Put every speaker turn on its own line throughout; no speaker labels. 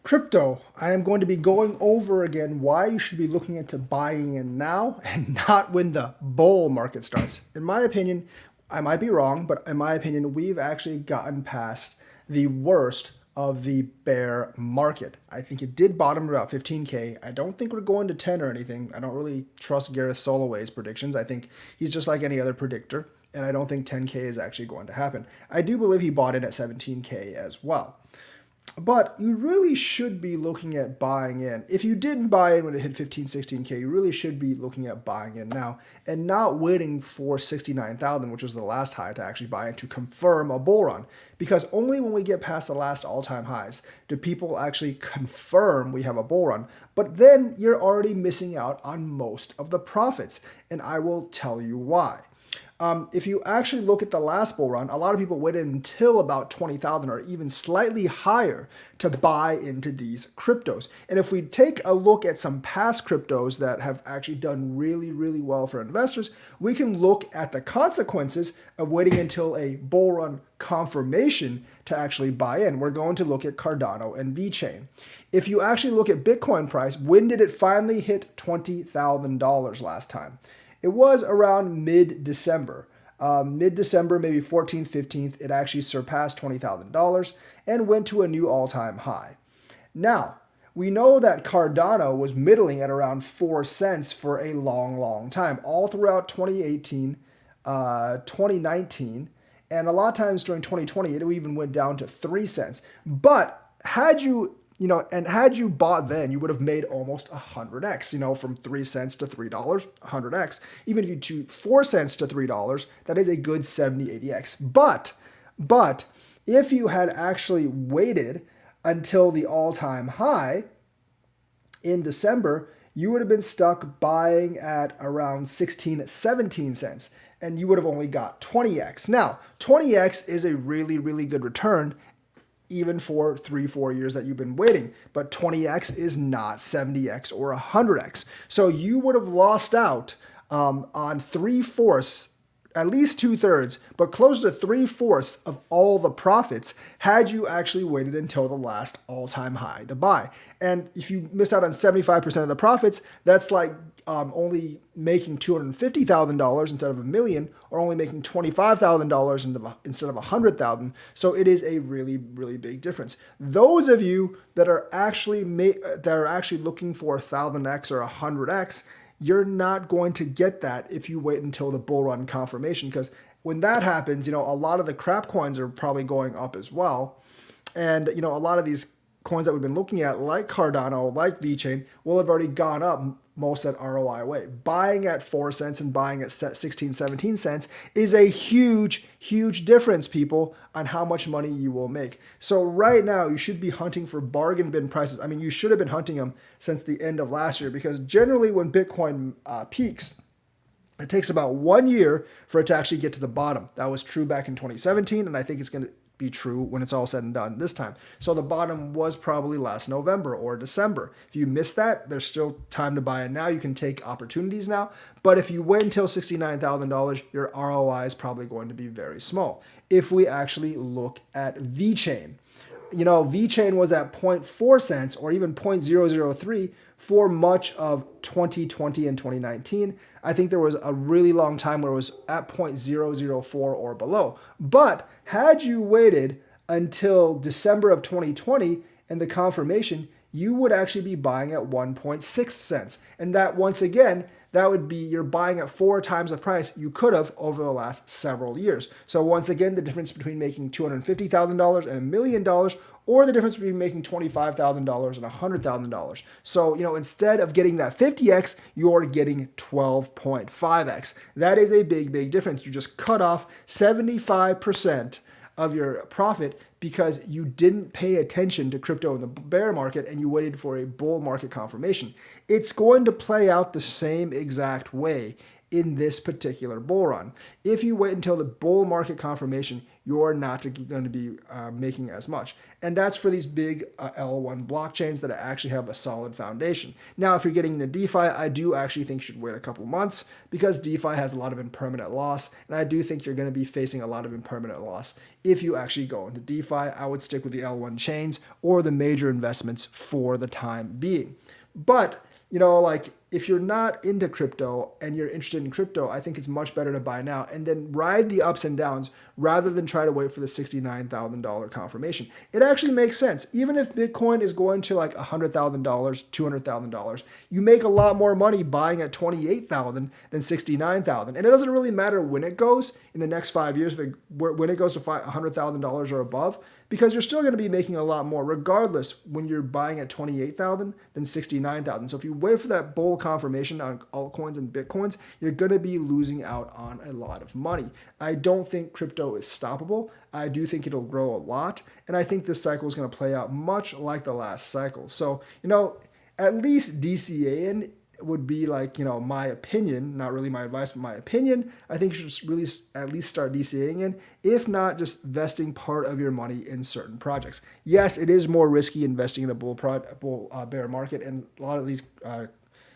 Crypto, I am going to be going over again why you should be looking into buying in now and not when the bull market starts. In my opinion, I might be wrong, but in my opinion, we've actually gotten past the worst of the bear market. I think it did bottom at about 15K. I don't think we're going to 10 or anything. I don't really trust Gareth Soloway's predictions. I think he's just like any other predictor, and I don't think 10K is actually going to happen. I do believe he bought in at 17K as well. But you really should be looking at buying in. If you didn't buy in when it hit 15, 16K, you really should be looking at buying in now and not waiting for 69,000, which was the last high to actually buy in to confirm a bull run. Because only when we get past the last all-time highs do people actually confirm we have a bull run. But then you're already missing out on most of the profits. And I will tell you why. If you actually look at the last bull run, a lot of people waited until about 20,000 or even slightly higher to buy into these cryptos. And if we take a look at some past cryptos that have actually done really, really well for investors, we can look at the consequences of waiting until a bull run confirmation to actually buy in. We're going to look at Cardano and VeChain. If you actually look at Bitcoin price, when did it finally hit $20,000 last time? It was around mid-December. Mid-December, maybe 14th, 15th, it actually surpassed $20,000 and went to a new all-time high. Now, we know that Cardano was middling at around 4 cents for a long, long time, all throughout 2018, 2019, and a lot of times during 2020, it even went down to 3 cents. But had you bought then, you would have made almost 100x, from 3 cents to $3, 100x. Even if you do 4 cents to $3, that is a good 70, 80x. But if you had actually waited until the all-time high in December, you would have been stuck buying at around 16, 17 cents, and you would have only got 20x. Now, 20x is a really, really good return even for 3-4 years that you've been waiting. But 20x is not 70x or 100x. So you would have lost out on 3/4, at least 2/3, but close to 3/4 of all the profits had you actually waited until the last all-time high to buy. And if you miss out on 75% of the profits, that's like only making $250,000 instead of $1 million, or only making $25,000 instead of $100,000. So it is a really, really big difference. Those of you that are actually looking for 1,000x or 100x, you're not going to get that if you wait until the bull run confirmation, because when that happens, a lot of the crap coins are probably going up as well. And, a lot of these coins that we've been looking at, like Cardano, like VeChain, will have already gone up most at ROI way. Buying at 4 cents and buying at 16, 17 cents is a huge, huge difference, people, on how much money you will make. So right now, you should be hunting for bargain bin prices. I mean, you should have been hunting them since the end of last year, because generally when Bitcoin peaks, it takes about 1 year for it to actually get to the bottom. That was true back in 2017, and I think it's going to be true when it's all said and done this time. So the bottom was probably last November or December. If you missed that, there's still time to buy it now. You can take opportunities now. But if you wait until $69,000, your ROI is probably going to be very small. If we actually look at VeChain, VeChain was at 0.4 cents or even 0.003 for much of 2020 and 2019. I think there was a really long time where it was at 0.004 or below. But had you waited until December of 2020 and the confirmation, you would actually be buying at 1.6 cents. And that, once again, that would be you're buying at 4 times the price you could have over the last several years. So once again, the difference between making $250,000 and $1 million, or the difference between making $25,000 and $100,000. So, instead of getting that 50x, you're getting 12.5x. That is a big, big difference. You just cut off 75% of your profit because you didn't pay attention to crypto in the bear market and you waited for a bull market confirmation. It's going to play out the same exact way in this particular bull run. If you wait until the bull market confirmation, you're not going to be making as much. And that's for these big L1 blockchains that actually have a solid foundation. Now, if you're getting into DeFi, I do actually think you should wait a couple months because DeFi has a lot of impermanent loss. And I do think you're going to be facing a lot of impermanent loss if you actually go into DeFi. I would stick with the L1 chains or the major investments for the time being. But like if you're not into crypto and you're interested in crypto, I think it's much better to buy now and then ride the ups and downs rather than try to wait for the $69,000 confirmation. It actually makes sense. Even if Bitcoin is going to like $100,000, $200,000, you make a lot more money buying at $28,000 than $69,000. And it doesn't really matter when it goes in the next 5 years, when it goes to $100,000 or above, because you're still going to be making a lot more regardless when you're buying at $28,000 than $69,000. So if you wait for that bull confirmation on altcoins and Bitcoins, you're going to be losing out on a lot of money. I don't think crypto is stoppable. I do think it'll grow a lot. And I think this cycle is going to play out much like the last cycle. So, at least DCAing would be like, my opinion, not really my advice, but my opinion. I think you should really at least start DCAing in, if not just vesting part of your money in certain projects. Yes, it is more risky investing in a bull bear market, and a lot of these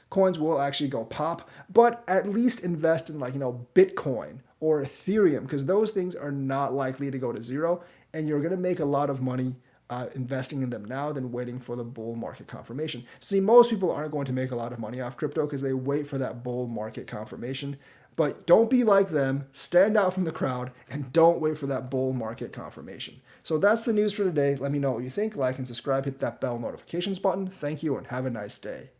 coins will actually go pop, but at least invest in Bitcoin or Ethereum, because those things are not likely to go to zero, and you're going to make a lot of money investing in them now than waiting for the bull market confirmation. See, most people aren't going to make a lot of money off crypto because they wait for that bull market confirmation. But don't be like them, stand out from the crowd, and don't wait for that bull market confirmation. So that's the news for today. Let me know what you think. Like and subscribe, hit that bell notifications button. Thank you and have a nice day.